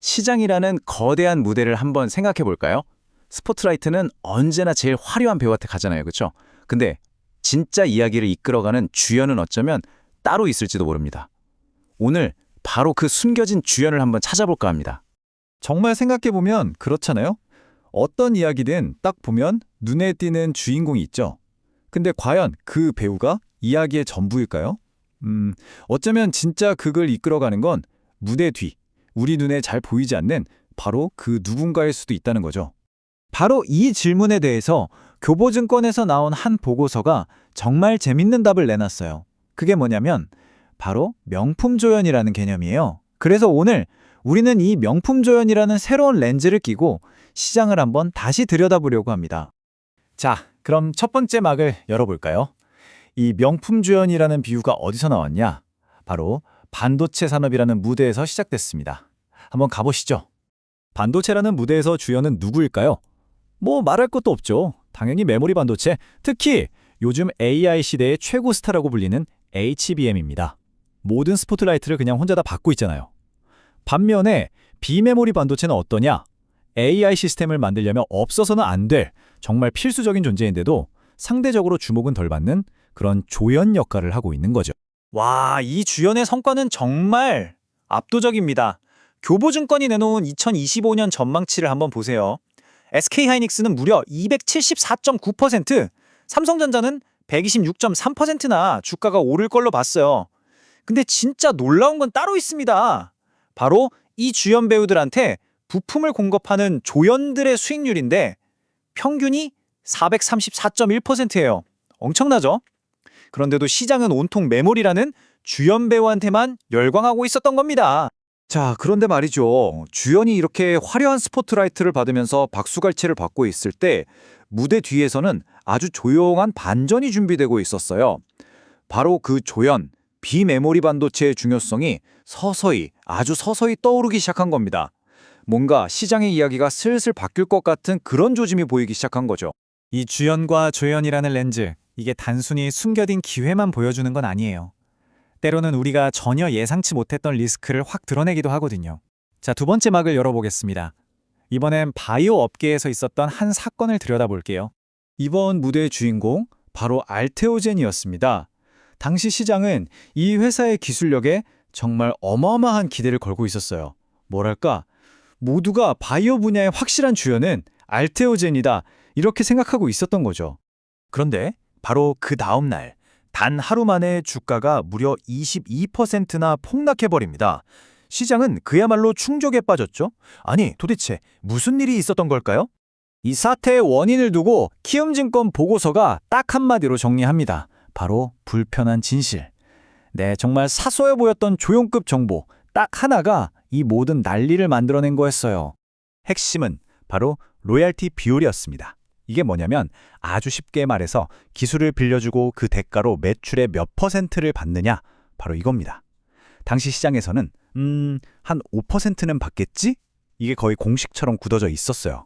시장이라는 거대한 무대를 한번 생각해 볼까요? 스포트라이트는 언제나 제일 화려한 배우한테 가잖아요. 그렇죠? 근데 진짜 이야기를 이끌어가는 주연은 어쩌면 따로 있을지도 모릅니다. 오늘 바로 그 숨겨진 주연을 한번 찾아볼까 합니다. 정말 생각해보면 그렇잖아요? 어떤 이야기든 딱 보면 눈에 띄는 주인공이 있죠. 근데 과연 그 배우가 이야기의 전부일까요? 어쩌면 진짜 그걸 이끌어가는 건 무대 뒤, 우리 눈에 잘 보이지 않는 바로 그 누군가일 수도 있다는 거죠. 바로 이 질문에 대해서 교보증권에서 나온 한 보고서가 정말 재밌는 답을 내놨어요. 그게 뭐냐면 바로 명품조연이라는 개념이에요. 그래서 오늘 우리는 이 명품조연이라는 새로운 렌즈를 끼고 시장을 한번 다시 들여다보려고 합니다. 자, 그럼 첫 번째 막을 열어볼까요? 이 명품조연이라는 비유가 어디서 나왔냐? 바로 반도체 산업이라는 무대에서 시작됐습니다. 한번 가보시죠. 반도체라는 무대에서 주연은 누구일까요? 뭐 말할 것도 없죠. 당연히 메모리 반도체, 특히 요즘 AI 시대의 최고 스타라고 불리는 HBM입니다. 모든 스포트라이트를 그냥 혼자 다 받고 있잖아요. 반면에 비메모리 반도체는 어떠냐? AI 시스템을 만들려면 없어서는 안 될 정말 필수적인 존재인데도 상대적으로 주목은 덜 받는 그런 조연 역할을 하고 있는 거죠. 와, 이 주연의 성과는 정말 압도적입니다. 교보증권이 내놓은 2025년 전망치를 한번 보세요. SK하이닉스는 무려 274.9%, 삼성전자는 126.3%나 주가가 오를 걸로 봤어요. 근데 진짜 놀라운 건 따로 있습니다. 바로 이 주연 배우들한테 부품을 공급하는 조연들의 수익률인데 평균이 434.1%예요. 엄청나죠? 그런데도 시장은 온통 메모리라는 주연 배우한테만 열광하고 있었던 겁니다. 자, 그런데 말이죠. 주연이 이렇게 화려한 스포트라이트를 받으면서 박수갈채를 받고 있을 때 무대 뒤에서는 아주 조용한 반전이 준비되고 있었어요. 바로 그 조연, 비메모리 반도체의 중요성이 서서히, 아주 서서히 떠오르기 시작한 겁니다. 뭔가 시장의 이야기가 슬슬 바뀔 것 같은 그런 조짐이 보이기 시작한 거죠. 이 주연과 조연이라는 렌즈, 이게 단순히 숨겨진 기회만 보여주는 건 아니에요. 때로는 우리가 전혀 예상치 못했던 리스크를 확 드러내기도 하거든요. 자, 두 번째 막을 열어보겠습니다. 이번엔 바이오 업계에서 있었던 한 사건을 들여다볼게요. 이번 무대의 주인공, 바로 알테오젠이었습니다. 당시 시장은 이 회사의 기술력에 정말 어마어마한 기대를 걸고 있었어요. 뭐랄까, 모두가 바이오 분야의 확실한 주연은 알테오젠이다, 이렇게 생각하고 있었던 거죠. 그런데 바로 그 다음 날, 단 하루 만에 주가가 무려 22%나 폭락해버립니다. 시장은 그야말로 충격에 빠졌죠? 아니, 도대체 무슨 일이 있었던 걸까요? 이 사태의 원인을 두고 키움증권 보고서가 딱 한마디로 정리합니다. 바로 불편한 진실. 네, 정말 사소해 보였던 조용급 정보 딱 하나가 이 모든 난리를 만들어낸 거였어요. 핵심은 바로 로얄티 비율이었습니다. 이게 뭐냐면 아주 쉽게 말해서 기술을 빌려주고 그 대가로 매출의 몇 %를 받느냐, 바로 이겁니다. 당시 시장에서는 한 5%는 받겠지? 이게 거의 공식처럼 굳어져 있었어요.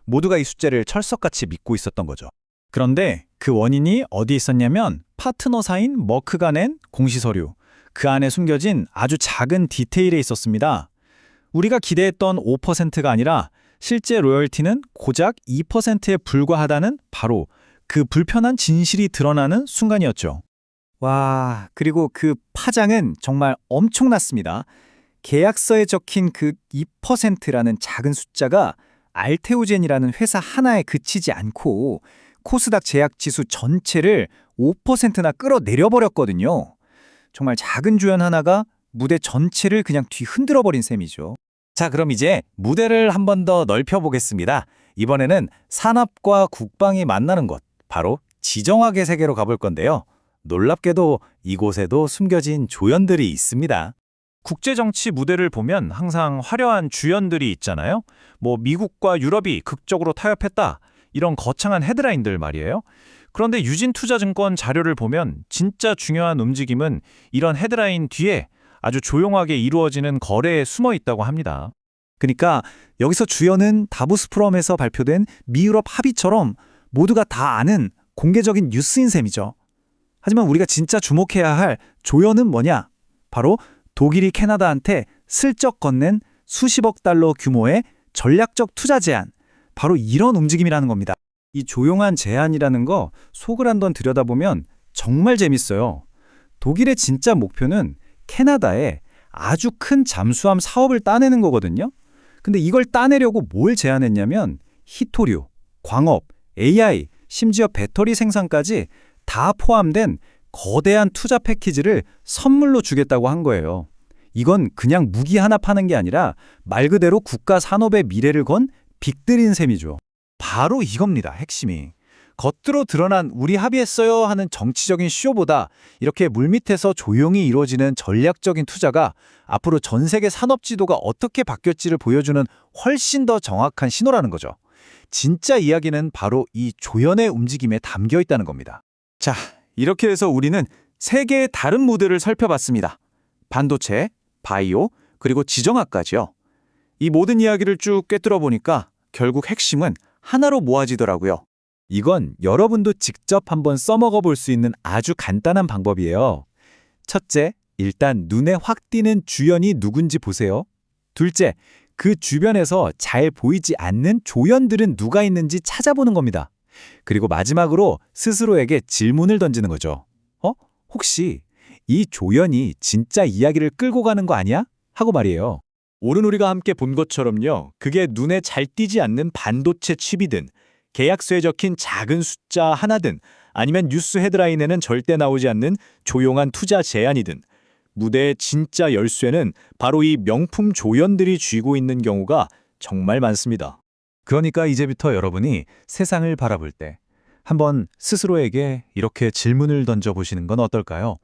모두가 이 숫자를 철석같이 믿고 있었던 거죠. 그런데 그 원인이 어디 있었냐면 파트너사인 머크가 낸 공시서류. 그 안에 숨겨진 아주 작은 디테일에 있었습니다. 우리가 기대했던 5%가 아니라 실제 로열티는 고작 2%에 불과하다는 바로 그 불편한 진실이 드러나는 순간이었죠. 와, 그리고 그 파장은 정말 엄청났습니다. 계약서에 적힌 그 2%라는 작은 숫자가 알테오젠이라는 회사 하나에 그치지 않고 코스닥 제약 지수 전체를 5%나 끌어내려버렸거든요. 정말 작은 주연 하나가 무대 전체를 그냥 뒤흔들어버린 셈이죠. 자, 그럼 이제 무대를 한 번 더 넓혀보겠습니다. 이번에는 산업과 국방이 만나는 곳, 바로 지정학의 세계로 가볼 건데요. 놀랍게도 이곳에도 숨겨진 조연들이 있습니다. 국제정치 무대를 보면 항상 화려한 주연들이 있잖아요. 뭐 미국과 유럽이 극적으로 타협했다, 이런 거창한 헤드라인들 말이에요. 그런데 유진투자증권 자료를 보면 진짜 중요한 움직임은 이런 헤드라인 뒤에 아주 조용하게 이루어지는 거래에 숨어 있다고 합니다. 그러니까 여기서 주연은 다보스 포럼에서 발표된 미유럽 합의처럼 모두가 다 아는 공개적인 뉴스인 셈이죠. 하지만 우리가 진짜 주목해야 할 조연은 뭐냐? 바로 독일이 캐나다한테 슬쩍 건넨 수십억 달러 규모의 전략적 투자 제안, 바로 이런 움직임이라는 겁니다. 이 조용한 제안이라는 거 속을 한번 들여다보면 정말 재밌어요. 독일의 진짜 목표는 캐나다에 아주 큰 잠수함 사업을 따내는 거거든요. 근데 이걸 따내려고 뭘 제안했냐면 희토류, 광업, AI, 심지어 배터리 생산까지 다 포함된 거대한 투자 패키지를 선물로 주겠다고 한 거예요. 이건 그냥 무기 하나 파는 게 아니라 말 그대로 국가 산업의 미래를 건 빅들인 셈이죠. 바로 이겁니다, 핵심이. 겉으로 드러난 우리 합의했어요 하는 정치적인 쇼보다 이렇게 물밑에서 조용히 이루어지는 전략적인 투자가 앞으로 전 세계 산업 지도가 어떻게 바뀌었지를 보여주는 훨씬 더 정확한 신호라는 거죠. 진짜 이야기는 바로 이 조연의 움직임에 담겨 있다는 겁니다. 자, 이렇게 해서 우리는 세 개의 다른 모델을 살펴봤습니다. 반도체, 바이오, 그리고 지정학까지요. 이 모든 이야기를 쭉 꿰뚫어 보니까 결국 핵심은 하나로 모아지더라고요. 이건 여러분도 직접 한번 써먹어 볼 수 있는 아주 간단한 방법이에요. 첫째, 일단 눈에 확 띄는 주연이 누군지 보세요. 둘째, 그 주변에서 잘 보이지 않는 조연들은 누가 있는지 찾아보는 겁니다. 그리고 마지막으로 스스로에게 질문을 던지는 거죠. 혹시 이 조연이 진짜 이야기를 끌고 가는 거 아니야? 하고 말이에요. 오른 우리가 함께 본 것처럼요. 그게 눈에 잘 띄지 않는 반도체 칩이든 계약서에 적힌 작은 숫자 하나든 아니면 뉴스 헤드라인에는 절대 나오지 않는 조용한 투자 제안이든 무대의 진짜 열쇠는 바로 이 명품 조연들이 쥐고 있는 경우가 정말 많습니다. 그러니까 이제부터 여러분이 세상을 바라볼 때 한번 스스로에게 이렇게 질문을 던져보시는 건 어떨까요?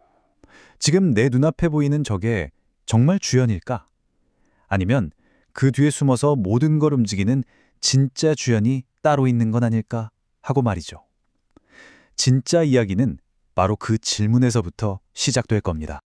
지금 내 눈앞에 보이는 저게 정말 주연일까? 아니면 그 뒤에 숨어서 모든 걸 움직이는 진짜 주연이 따로 있는 건 아닐까 하고 말이죠. 진짜 이야기는 바로 그 질문에서부터 시작될 겁니다.